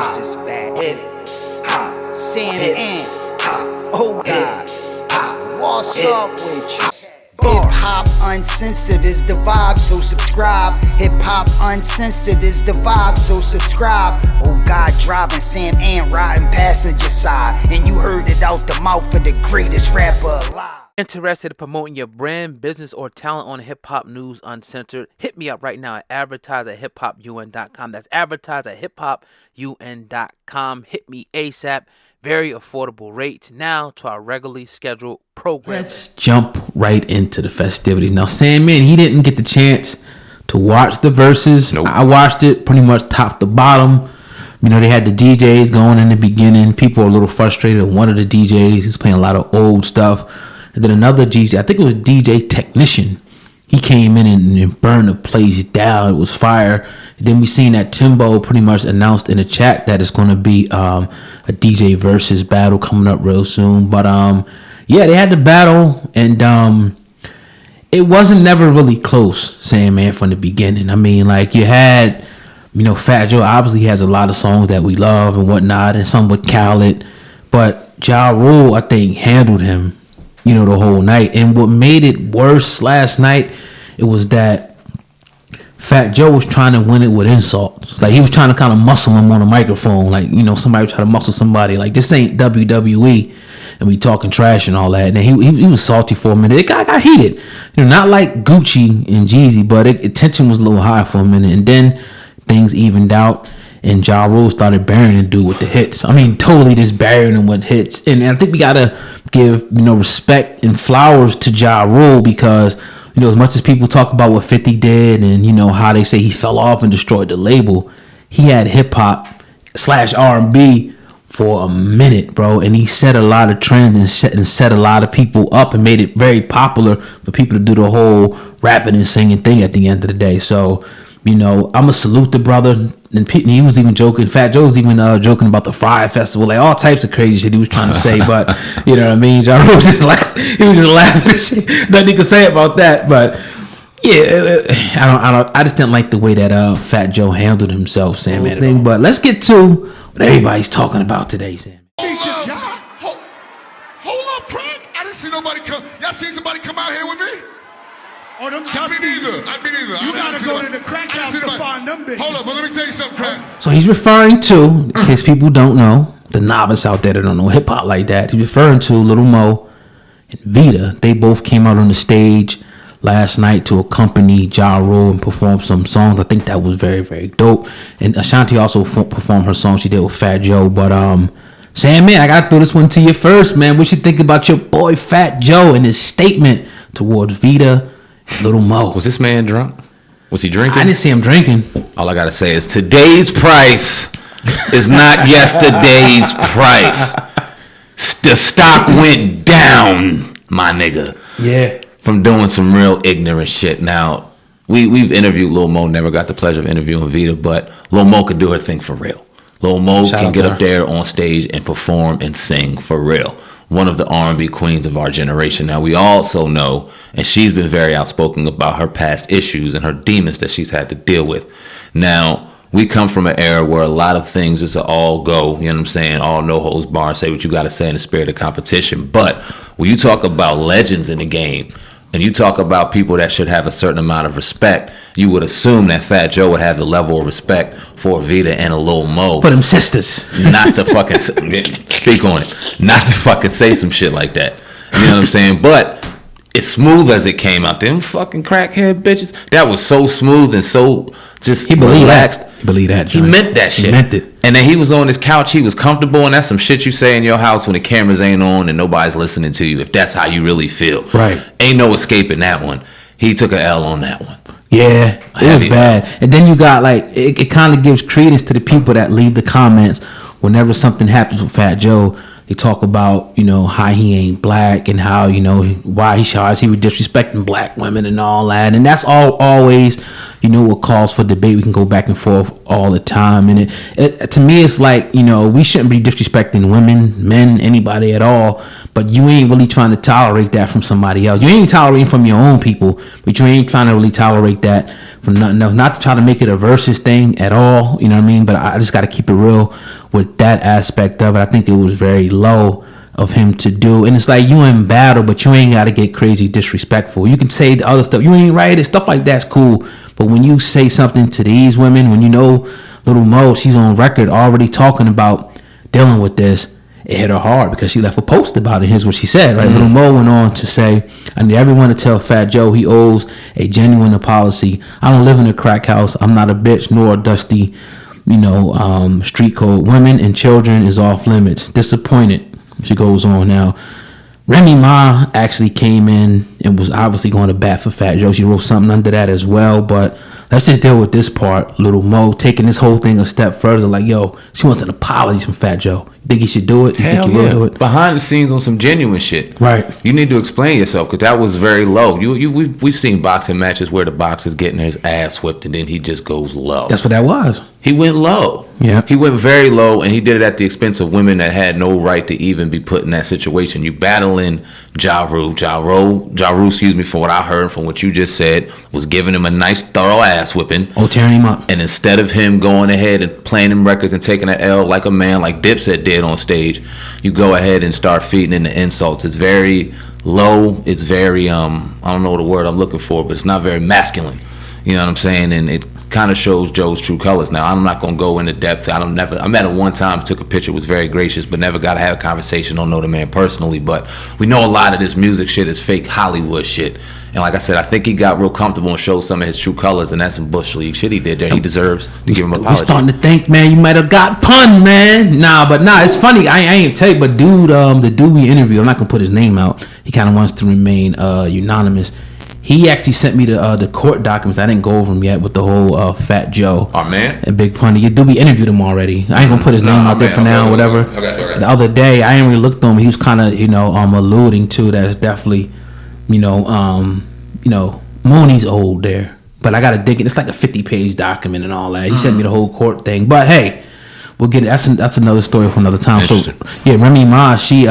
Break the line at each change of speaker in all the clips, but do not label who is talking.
versus back. Sam and oh God, what's up with you? Hip Hop Uncensored is the vibe, so subscribe. Hip Hop Uncensored is the vibe, so subscribe. Oh God, driving Sam and riding passenger side, and you heard it out the mouth of the greatest rapper alive.
Interested in promoting your brand, business, or talent on Hip Hop News Uncensored? Hit me up right now at advertise@hiphopun.com. That's advertise@hiphopun.com. Hit me ASAP. Very affordable rates. Now to our regularly scheduled program.
Let's jump right into the festivities. Now, Sandman, he didn't get the chance to watch the Verzuz.
Nope.
I watched it pretty much top to bottom. You know, they had the DJs going in the beginning. People were a little frustrated. One of the DJs, he's playing a lot of old stuff. And then another DJ, I think it was DJ Technician, he came in and burned the place down. It was fire. And then we seen that Timbo pretty much announced in the chat that it's going to be a DJ Verzuz battle coming up real soon. But yeah, they had the battle, and it wasn't never really close, Sandman, from the beginning. I mean, like, you had, you know, Fat Joe obviously has a lot of songs that we love and whatnot, and some with Khaled. But Ja Rule, I think, handled him, you know, the whole night. And what made it worse last night, it was that Fat Joe was trying to win it with insults. Like, he was trying to kind of muscle him on a microphone. Like, you know, somebody was trying to muscle somebody. Like, this ain't WWE, and we talking trash and all that. And he was salty for a minute. It got heated. You know, not like Gucci and Jeezy, but tension was a little high for a minute. And then things evened out, and Ja Rule started burying the dude with the hits. I mean, totally just burying him with hits. And I think we got to give, you know, respect and flowers to Ja Rule, because, you know, as much as people talk about what 50 did and, you know, how they say he fell off and destroyed the label, he had hip-hop/R&B for a minute, bro. And he set a lot of trends and set a lot of people up and made it very popular for people to do the whole rapping and singing thing at the end of the day. So, you know, I'm going to salute the brother. And he was even joking. Fat Joe was even joking about the Fire Festival, like all types of crazy shit he was trying to say. But you know what I mean? Ja Rule was just laughing. He was just laughing and shit. Nothing he could say about that. But yeah, I just didn't like the way that Fat Joe handled himself, Sam. But let's get to what everybody's talking about today, Sam.
Hold up, Craig. I didn't see nobody come. Y'all seen somebody come out here with me?
Oh, them
I've been either.
You gotta go to the crackhouse to find them bitches.
Hold up, but let me tell you something, Craig.
So he's referring to, in case people don't know, the novice out there that don't know hip hop like that, he's referring to Lil Mo and Vita. They both came out on the stage last night to accompany Ja Rule and perform some songs. I think that was very, very dope. And Ashanti also performed her song she did with Fat Joe. But Sam, man, I gotta throw this one to you first, man. What you think about your boy Fat Joe and his statement towards Vita, Lil Mo?
Was this man drunk? Was he drinking?
I didn't see him drinking.
All I gotta say is today's price is not yesterday's price. The stock went down, my nigga.
Yeah.
From doing some real ignorant shit. Now, we've interviewed Lil Mo, never got the pleasure of interviewing Vita, but Lil Mo could do her thing for real. Lil Mo can get up there on stage and perform and sing for real. One of the R&B queens of our generation. Now, we also know, and she's been very outspoken about her past issues and her demons that she's had to deal with. Now, we come from an era where a lot of things just all go, you know what I'm saying, all no holds barred, say what you got to say in the spirit of competition. But when you talk about legends in the game, and you talk about people that should have a certain amount of respect, you would assume that Fat Joe would have the level of respect for Vita and a Lil Mo.
For them sisters.
Not to fucking speak on it. Not to fucking say some shit like that. You know what I'm saying? But as smooth as it came out, them fucking crackhead bitches, that was so smooth and so just relaxed.
He believed that.
He meant that shit.
He meant it.
And then he was on his couch, he was comfortable, and that's some shit you say in your house when the cameras ain't on and nobody's listening to you, if that's how you really feel.
Right.
Ain't no escaping that one. He took an L on that one.
Yeah, it was bad. And then you got, like, it kind of gives credence to the people that leave the comments whenever something happens with Fat Joe. They talk about, you know, how he ain't black and how, you know, why he was disrespecting black women and all that. And that's always, you know, what calls for debate. We can go back and forth all the time. And it to me, it's like, you know, we shouldn't be disrespecting women, men, anybody at all. But you ain't really trying to tolerate that from somebody else. You ain't tolerating from your own people, but you ain't trying to really tolerate that from nothing else. Not to try to make it a versus thing at all, you know what I mean? But I just got to keep it real with that aspect of it. I think it was very low of him to do. And it's like, you in battle, but you ain't got to get crazy disrespectful. You can say the other stuff. You ain't right. Stuff like that's cool. But when you say something to these women, when you know Lil Mo, she's on record already talking about dealing with this, it hit her hard because she left a post about it. Here's what she said, right? Lil Mo went on to say, I need everyone to tell Fat Joe he owes a genuine apology. I don't live in a crack house. I'm not a bitch nor a dusty, street code. Women and children is off limits. Disappointed. She goes on now. Remy Ma actually came in and was obviously going to bat for Fat Joe. She wrote something under that as well, but let's just deal with this part. Lil Mo taking this whole thing a step further, like, yo, she wants an apology from Fat Joe. You think he should do it? You think he will do it?
Behind the scenes on some genuine shit.
Right.
You need to explain yourself because that was very low. We've seen boxing matches where the boxer's getting his ass whipped and then he just goes low.
That's what that was.
He went low.
Yeah.
He went very low, and he did it at the expense of women that had no right to even be put in that situation. You battling Ja Rule, for what I heard from what you just said, was giving him a nice thorough ass whipping.
Oh, tearing him up.
And instead of him going ahead and playing them records and taking an L like a man, like Dipset did on stage, you go ahead and start feeding in the insults. It's very low. It's very, I don't know the word I'm looking for, but it's not very masculine. You know what I'm saying? And it kind of shows Joe's true colors. Now, I'm not going to go into depth. I met him one time, took a picture, was very gracious, but never got to have a conversation. Don't know the man personally, but we know a lot of this music shit is fake Hollywood shit. And like I said, I think he got real comfortable and showed some of his true colors, and that's some Bush League shit he did there. He deserves to give him an apology.
We're starting to think, man, you might have got pun, man. Nah, it's funny. I ain't tell you, but dude, the dude we interviewed, I'm not going to put his name out. He kind of wants to remain anonymous. He actually sent me the court documents. I didn't go over them yet with the whole Fat Joe.
Oh, man.
And Big Pun. You do we interviewed him already. I ain't gonna put his name out there for now or whatever. Okay. The other day, I ain't really looked on him. He was kind of, alluding to that. It's definitely, Mooney's old there. But I gotta dig it. It's like a 50-page document and all that. He sent me the whole court thing. But hey, we'll get it. That's another story for another time. So yeah, Remy Ma, she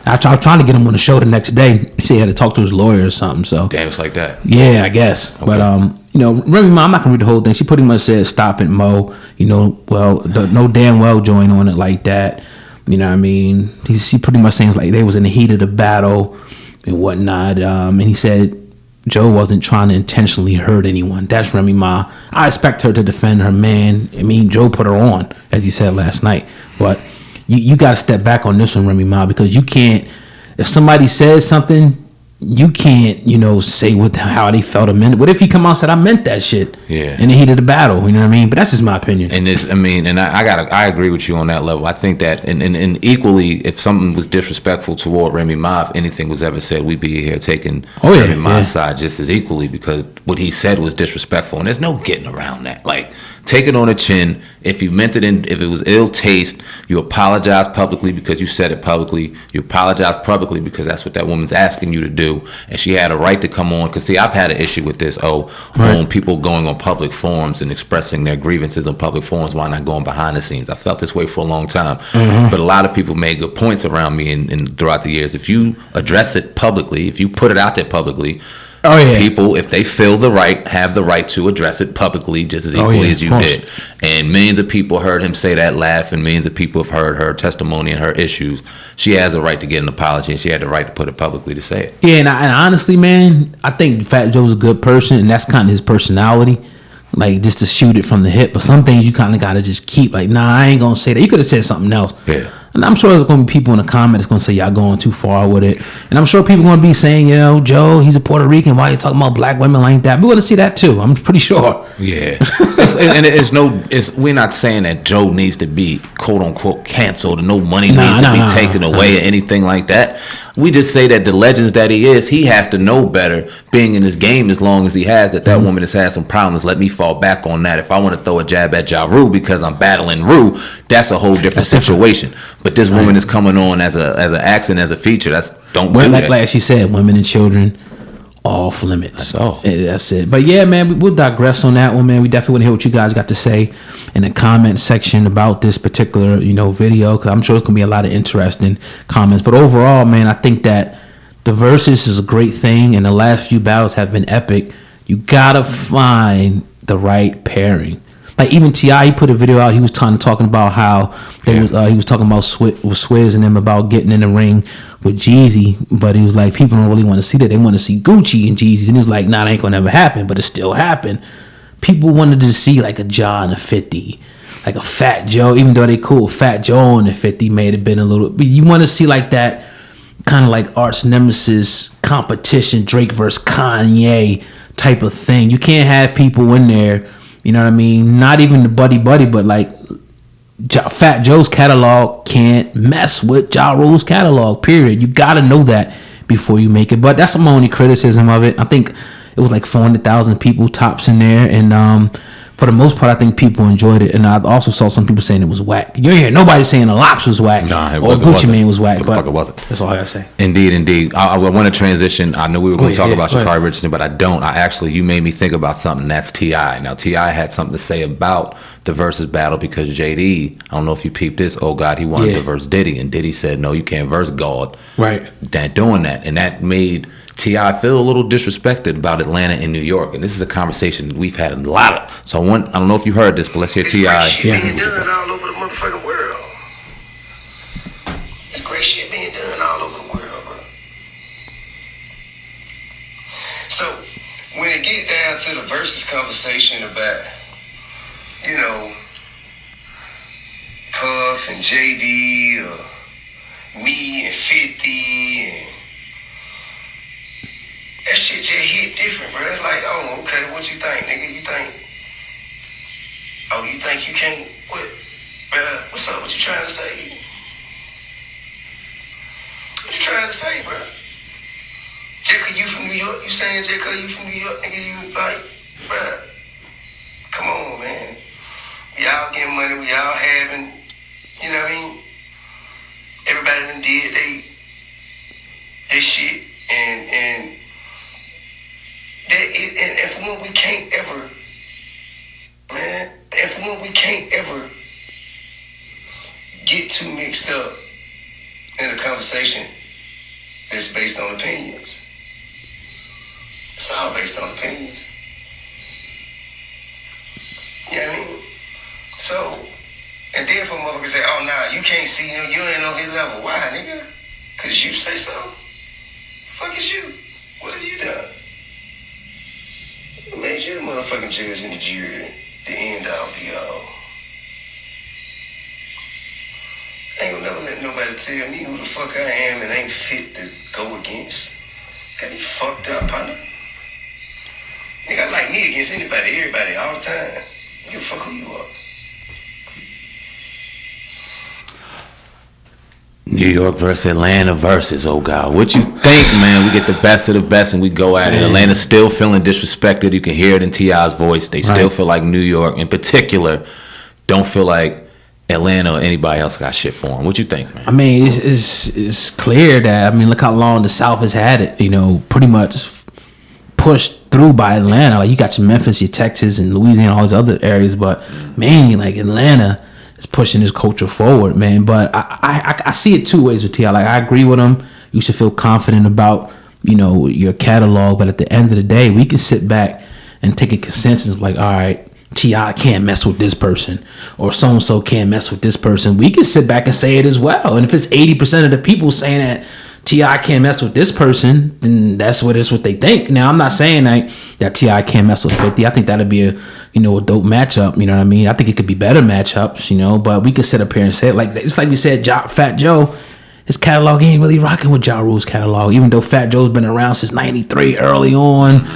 I was trying to get him on the show the next day. He said he had to talk to his lawyer or something. So
damn, it's like that.
Yeah, I guess. Okay. But Remy Ma, I'm not gonna read the whole thing. She pretty much said, "Stop it, Mo." No damn well join on it like that. You know what I mean? She pretty much saying like they was in the heat of the battle and whatnot. And he said Joe wasn't trying to intentionally hurt anyone. That's Remy Ma. I expect her to defend her man. I mean, Joe put her on, as he said last night, but. You got to step back on this one, Remy Ma, because you can't. If somebody says something, you can't, say how they felt a minute. What if he come out and said, "I meant that shit"?
Yeah.
In the heat of the battle, you know what I mean? But that's just my opinion.
And I agree with you on that level. I think that, and equally, if something was disrespectful toward Remy Ma, if anything was ever said, we'd be here taking Remy Ma's side just as equally because what he said was disrespectful, and there's no getting around that. Like. Take it on the chin. If you meant it if it was ill taste, you apologize publicly because you said it publicly. You apologize publicly because that's what that woman's asking you to do. And she had a right to come on. Because, see, I've had an issue with this. On people going on public forums and expressing their grievances on public forums while not going behind the scenes. I felt this way for a long time. Mm-hmm. But a lot of people made good points around me and throughout the years. If you address it publicly, if you put it out there publicly, people, if they feel have the right to address it publicly just as equally as you did. And millions of people heard him say that laugh, and millions of people have heard her testimony and her issues. She has a right to get an apology, and she had the right to put it publicly to say it.
Yeah, and honestly, man, I think Fat Joe's a good person, and that's kind of his personality. Like, just to shoot it from the hip. But some things you kind of got to just keep. Like, nah, I ain't going to say that. You could have said something else. Yeah. And I'm sure there's going to be people in the comments going to say y'all going too far with it. And I'm sure people going to be saying, Joe, he's a Puerto Rican. Why are you talking about black women like that? We're going to see that too. I'm pretty sure.
Yeah. We're not saying that Joe needs to be quote unquote canceled and no money needs to be taken away or anything like that. We just say that the legends that he is, he has to know better being in this game as long as he has that woman has had some problems. Let me fall back on that. If I want to throw a jab at Ja Rule because I'm battling Rue, that's a whole different situation. But this woman is coming on as an accent, as a feature. Do that.
Like she said, women and children off limits. That's it. But yeah, man, we'll digress on that one, man. We definitely want to hear what you guys got to say in the comment section about this particular, video, because I'm sure it's gonna be a lot of interesting comments. But overall, man, I think that the Verzuz is a great thing, and the last few battles have been epic. You gotta find the right pairing. Like even T.I., he put a video out. He was talking about how he was talking about Swizz and them about getting in the ring with Jeezy, but he was like, people don't really want to see that. They want to see Gucci and Jeezy. And he was like, nah, that ain't gonna ever happen, but it still happened. People wanted to see like a John and 50, like a Fat Joe, even though they cool. Fat Joe and the 50 may have been a little, but you want to see like that kind of like arch nemesis competition, Drake versus Kanye type of thing. You can't have people in there, you know what I mean? Not even the buddy, but like Fat Joe's catalog can't mess with Ja Rule's catalog, period. You got to know that before you make it. But that's my only criticism of it. I think it was like 400,000 people tops in there. And for the most part, I think people enjoyed it. And I also saw some people saying it was whack. You don't hear nobody saying the Locks was whack or Gucci Mane was whack. But that's all I got to say.
Indeed. I want to transition. I knew we were going to talk about Sha'Carri Richardson, but I don't. You made me think about something. That's T.I. Now, T.I. had something to say about the Verzuz battle because JD, I don't know if you peeped this, oh God, he wanted to verse Diddy. And Diddy said, no, you can't verse God.
Right.
Doing that. And that made T.I. feel a little disrespected about Atlanta and New York. And this is a conversation we've had a lot of. So I don't know if you heard this, but let's hear T.I.
It's great shit being done all over the motherfucking world. It's great shit being done all over the world, bro. So when it get down to the Verzuz conversation about, you know, Puff and JD or me and 50 and that shit just hit different, bro. It's like, oh, okay, what you think, nigga? You think you can't, what? Bruh, what's up? What you trying to say? What you trying to say, bro? Just 'cause you from New York, you saying just 'cause you from New York, nigga, you like, bruh, come on, man. We all getting money, we all having, you know what I mean? Everybody done did they shit, and for when we can't ever, man, and for when we can't ever get too mixed up in a conversation that's based on opinions. It's all based on opinions. You know what I mean? So, and then for motherfuckers say, oh, nah, you can't see him, you ain't on his level. Why, nigga? 'Cause you say so? Fuck is you? What have you done? Who made you the motherfucking judge and the jury, the end all be all? I ain't gonna never let nobody tell me who the fuck I am and ain't fit to go against. Got me fucked up, partner. Nigga, I like me against anybody, everybody, all the time. Give a fuck who you are.
New York versus Atlanta versus, oh God. What you think, man? We get the best of the best and we go at it. Atlanta's still feeling disrespected. You can hear it in T.I.'s voice. They still feel like New York, in particular, don't feel like Atlanta or anybody else got shit for them. What you think, man?
I mean, it's clear that, I mean, look how long the South has had it, you know, pretty much pushed through by Atlanta. Like, you got your Memphis, your Texas, and Louisiana, all these other areas, but mainly, like, Atlanta is pushing this culture forward, man. But I see it two ways with T.I. Like, I agree with him. You should feel confident about, you know, your catalog. But at the end of the day, we can sit back and take a consensus like, all right, T.I. can't mess with this person, or so-and-so can't mess with this person. We can sit back and say it as well. And if it's 80% of the people saying that T.I. can't mess with this person, then that's what they think. Now, I'm not saying that T.I. can't mess with 50. I think that'd be a dope matchup. You know what I mean? I think it could be better matchups, you know, but we could sit up here and say it. Like, it's like we said, Fat Joe, his catalog ain't really rocking with Ja Rule's catalog, even though Fat Joe's been around since 93 early on.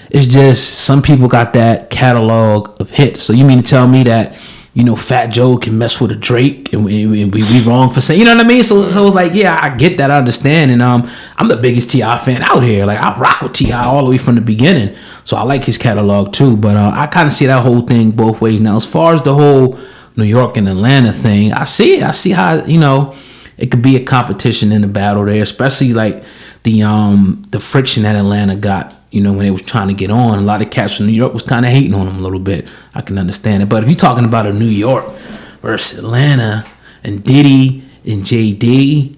It's just some people got that catalog of hits. So you mean to tell me that, you know, Fat Joe can mess with a Drake and we wrong for saying, you know what I mean? So it's like, yeah, I get that, I understand. And I'm the biggest T.I. fan out here. Like, I rock with T.I. all the way from the beginning. So I like his catalog too. But I kind of see that whole thing both ways. Now, as far as the whole New York and Atlanta thing, I see it. I see how, you know, it could be a competition in the battle there, especially like the friction that Atlanta got. You know, when they was trying to get on, a lot of cats from New York was kind of hating on them a little bit. I can understand it. But if you're talking about a New York versus Atlanta and Diddy and JD,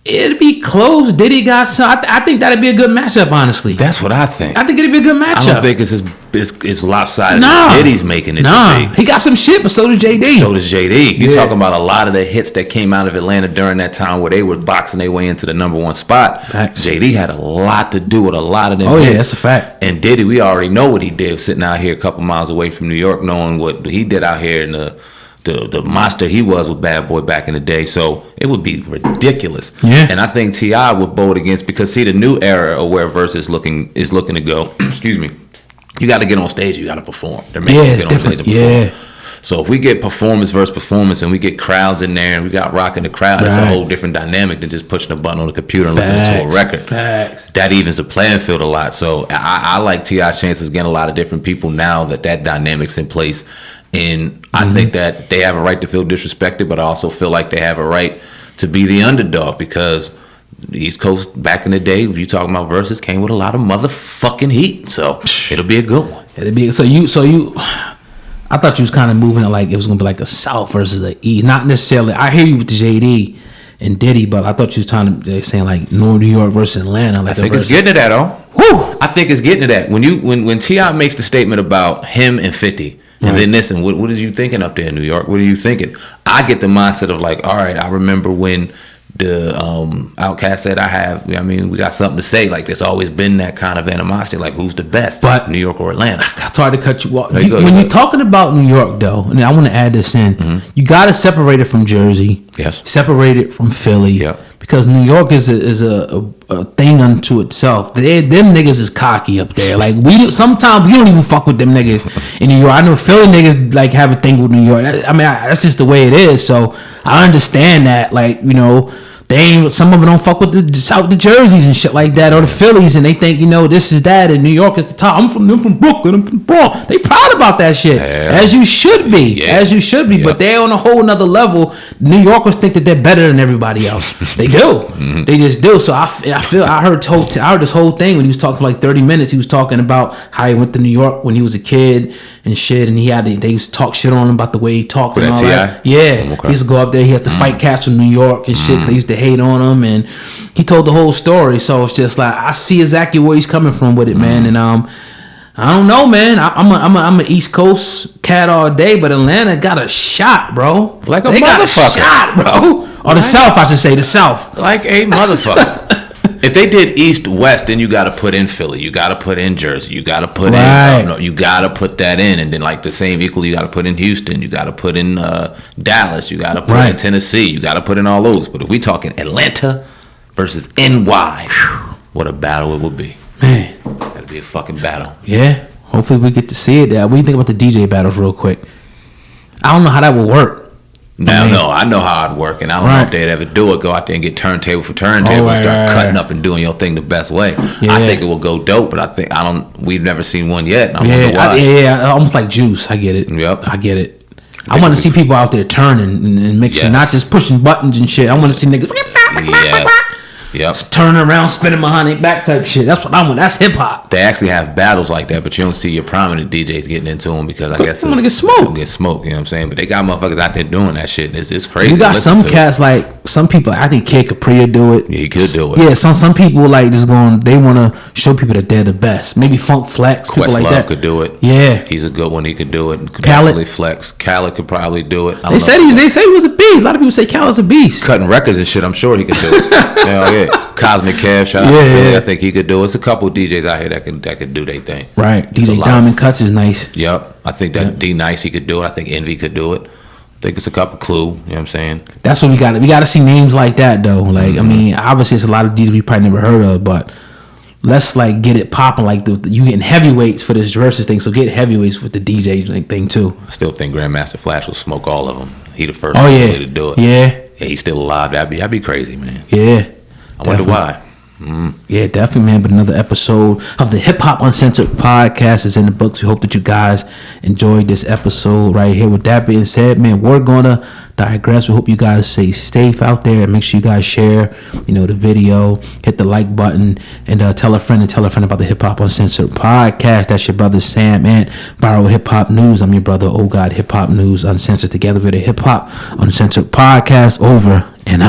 It'd be close. Diddy got some. I think that'd be a good matchup, honestly.
That's what I think.
I think it'd be a good matchup.
I don't think it's lopsided.
Nah.
Diddy's making it
Nah.
to be.
He got some shit, but so does JD.
So does JD. You're talking about a lot of the hits that came out of Atlanta during that time where they were boxing their way into the number one spot.
Facts.
JD had a lot to do with a lot of them hits.
Yeah, that's a fact.
And Diddy, we already know what he did sitting out here a couple miles away from New York, knowing what he did out here in the monster he was with Bad Boy back in the day. So it would be ridiculous.
Yeah.
And I think T.I. would vote against, because see, the new era of where Verzuz is looking to go, excuse me, you got to get on stage, you got to perform. They're making
it's different. Yeah.
So if we get performance versus performance and we get crowds in there and we got rocking the crowd, it's a whole different dynamic than just pushing a button on the computer and listening to a record.
Facts.
That evens the playing field a lot. So I like T.I.'s chances getting a lot of different people now that dynamic's in place. And I think that they have a right to feel disrespected, but I also feel like they have a right to be the underdog, because the East Coast back in the day, if you talking about Verzuz, came with a lot of motherfucking heat. So it'll be a good one.
It'll be so you. I thought you was kind of moving it like it was gonna be like a South versus the East, not necessarily. I hear you with the JD and Diddy, but I thought you was trying to saying like New York versus Atlanta. Like
I think it's getting to that, I think it's getting to that. When T.I. makes the statement about him and 50. And then listen, what is you thinking up there in New York? What are you thinking? I get the mindset of like, all right, I remember when the Outkast said we got something to say. Like there's always been that kind of animosity. Like who's the best,
but
New York or Atlanta?
I tried to cut you off. When you're talking about New York, though, and I want to add this in, you got to separate it from Jersey.
Yes.
Separate it from Philly.
Yep.
Because New York is a thing unto itself. Them niggas is cocky up there. Like sometimes we don't even fuck with them niggas in New York. I know Philly niggas like have a thing with New York. That's just the way it is. So I understand that. Like some of them don't fuck with the Jerseys and shit like that, or the Phillies, and they think this is that, and New York is the top. I'm from Brooklyn. I'm from Bronx. They proud about that shit, as you should be, But they're on a whole nother level. New Yorkers think that they're better than everybody else. They do. They just do. So I heard this whole thing when he was talking for like 30 minutes. He was talking about how he went to New York when he was a kid and shit, and they used to talk shit on him about the way he talked and all that. Yeah, he used to go up there. He has to fight cats from New York and shit. They used to hate on him, and he told the whole story. So it's just like I see exactly where he's coming from with it, man. And I don't know, man. I'm an East Coast cat all day, but Atlanta got a shot, bro.
Like a
they
motherfucker.
Got a shot, bro. Or the South, I should say, the South.
Like a motherfucker. If they did East West, then you got to put in Philly, you got to put in Jersey, you got to put in, you got to put that in, and then like the same equally, you got to put in Houston, you got to put in Dallas, you got to put in Tennessee, you got to put in all those. But if we talking Atlanta versus NY, what a battle it would be, man. That'd be a fucking battle.
Yeah, hopefully we get to see it. What do you think about the DJ battles, real quick? I don't know how that would work.
I know how it'd work, and I don't know if they'd ever do it. Go out there and get turntable for turntable and start cutting up and doing your thing the best way. Yeah. I think it will go dope, but we've never seen one yet. And I wonder why.
Almost like Juice. I get it.
Yep,
I get it. I want to see people out there turning and mixing, not just pushing buttons and shit. I want to see niggas.
Yes. Yep.
Turning around, spinning behind their back type shit. That's what I want. That's hip hop.
They actually have battles like that, but you don't see your prominent DJs getting into them because I guess
I'm gonna get smoked.
Get smoked, you know what I'm saying? But they got motherfuckers out there doing that shit. It's crazy.
You got some cats like some people. I think Kid Capri do it.
Yeah, he could do it.
Yeah, some people like just going. They want to show people that they're the best. Maybe Funk Flex, people like that
could do it.
Yeah,
he's a good one. He could do it.
Khaled
Flex. Khaled could probably do it.
They say he was a beast. A lot of people say Khaled's a beast.
Cutting records and shit. I'm sure he could do it. Hell yeah. Cosmic Cash, I think he could do it. It's a couple DJs out here that could do their thing.
Right, DJ Diamond Cuts is nice.
Yep, I think that D Nice he could do it. I think Envy could do it. I think it's a couple Clue. You know what I'm saying? That's
what we got. We got to see names like that though. Like I mean, obviously it's a lot of DJs we probably never heard of, but let's like get it popping. Like you getting heavyweights for this Verzuz thing, so get heavyweights with the DJ thing too.
I still think Grandmaster Flash will smoke all of them. He the first to do it.
Yeah,
he's still alive. That'd be crazy, man.
Yeah.
I wonder why.
Yeah, definitely, man. But another episode of the Hip Hop Uncensored podcast is in the books. We hope that you guys enjoyed this episode right here. With that being said, man, we're gonna digress. We hope you guys stay safe out there, and make sure you guys share, the video, hit the like button, and tell a friend about the Hip Hop Uncensored podcast. That's your brother Sam and Viral Hip Hop News. I'm your brother, Oh God, Hip Hop News Uncensored. Together with the Hip Hop Uncensored podcast. Over and out.